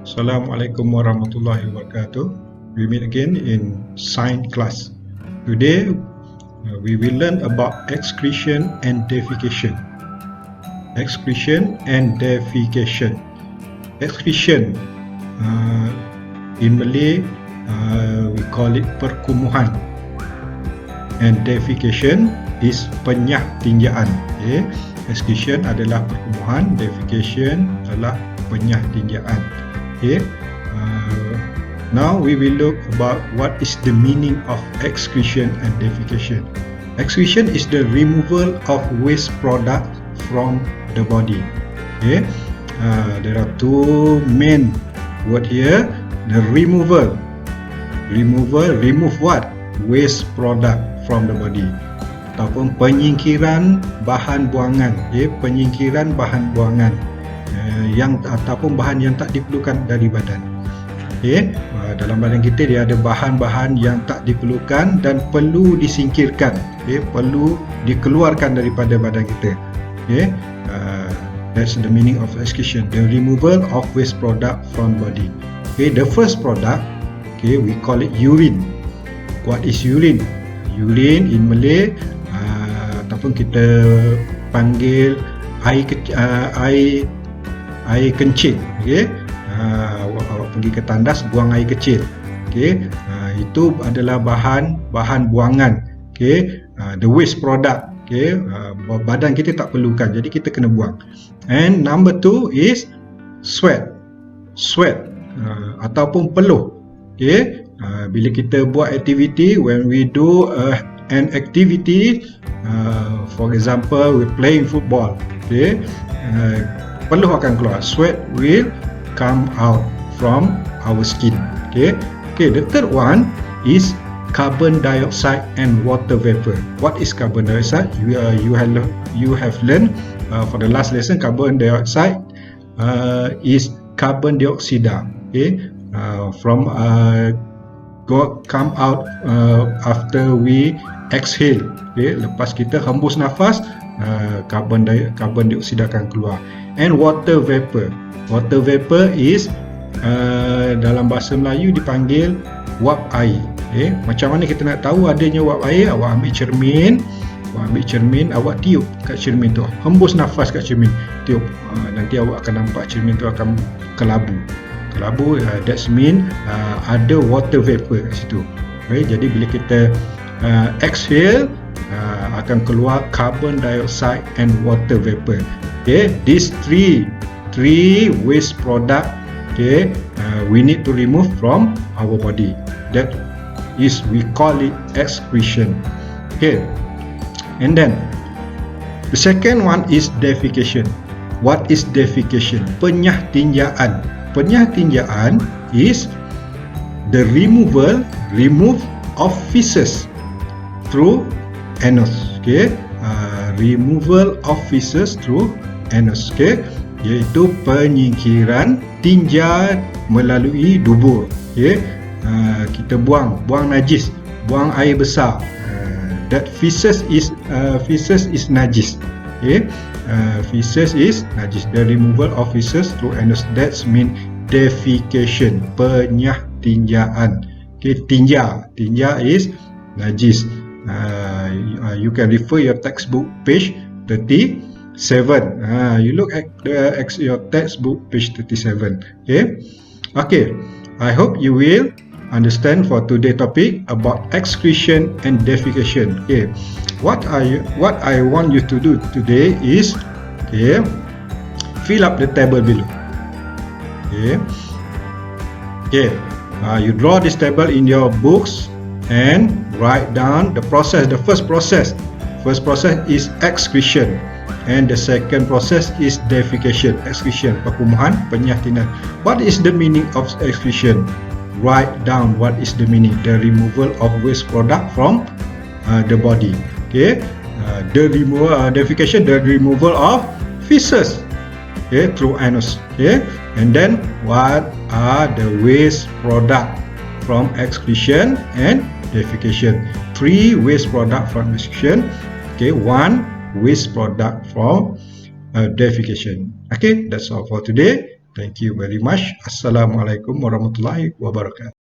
Assalamualaikum warahmatullahi wabarakatuh. We meet again in science class. Today we will learn about excretion and defecation. Excretion and defecation. Excretion in Malay we call it perkumuhan, and defecation is penyah tinjaan. Okay? Excretion adalah perkumuhan, defecation adalah penyah tinjaan. Okay. Now we will look about what is the meaning of excretion and defecation. Excretion is the removal of waste product from the body. Okay. There are two main word here. The removal. Remove what? Waste product from the body. Ataupun penyingkiran bahan buangan. Okay. Penyingkiran bahan buangan. Ataupun bahan yang tak diperlukan dari badan. Okay. Dalam badan kita dia ada bahan-bahan yang tak diperlukan dan perlu disingkirkan. Okay. Perlu dikeluarkan daripada badan kita. Okay. That's the meaning of excretion. The removal of waste product from body. Okay. The first product, okay, we call it urine. What is urine? Urine in Malay ataupun kita panggil air kencing. Okay. Awak pergi ke tandas buang air kecil. Okay. Itu adalah bahan buangan. Okay. The waste product. Okay. Badan kita tak perlukan, jadi kita kena buang. And number two is sweat ataupun peluh. Okay. Bila kita buat aktiviti, when we do an activity, for example we playing football. Okay. Peluh akan keluar. Sweat will come out from our skin. Okay. The third one is carbon dioxide and water vapor. What is carbon dioxide? You have learned for the last lesson. Carbon dioxide is carbon dioxide. Okay. Come out after we exhale. Okay. Lepas kita hembus nafas, carbon dioxide akan keluar. And water vapor. Water vapor is dalam bahasa Melayu dipanggil wap air. Okay. Macam mana kita nak tahu adanya wap air? Awak ambil cermin, awak tiup kat cermin tu, hembus nafas kat cermin, tiup. Nanti awak akan nampak cermin tu akan kelabu. That mean ada water vapor kat situ. Okay. Jadi bila kita exhale, akan keluar carbon dioxide and water vapor. Okay. These three waste product, okay, we need to remove from our body. That is, we call it excretion. Okay. And then the second one is defecation. What is defecation? Penyah tinjaan. Penyah tinjaan is the remove of feces through anus. Okay. Removal of feces through anus. Okay. Iaitu penyingkiran tinja melalui dubur. Okay. Kita buang najis, buang air besar. That feces is najis. Okay. Feces is najis. The removal of feces through anus, that's mean defecation, penyah tinjaan. Okay. Tinja is najis. You can refer your textbook page 37. You look at your textbook page 37. Okay. I hope you will understand for today's topic about excretion and defecation. Okay. What I want you to do today is, okay, fill up the table below. Okay. You draw this table in your books and write down the process. The first process is excretion, and the second process is defecation. Excretion, perkumuhan, penyah tinjaan. What is the meaning of excretion? Write down what is the meaning. The removal of waste product from the body. Okay. Defecation, the removal of feces, okay, through anus. Okay. And then what are the waste product from excretion and defecation? 3 waste product from excretion. Okay. 1 waste product from defecation. Okay, that's all for today. Thank you very much. Assalamualaikum warahmatullahi wabarakatuh.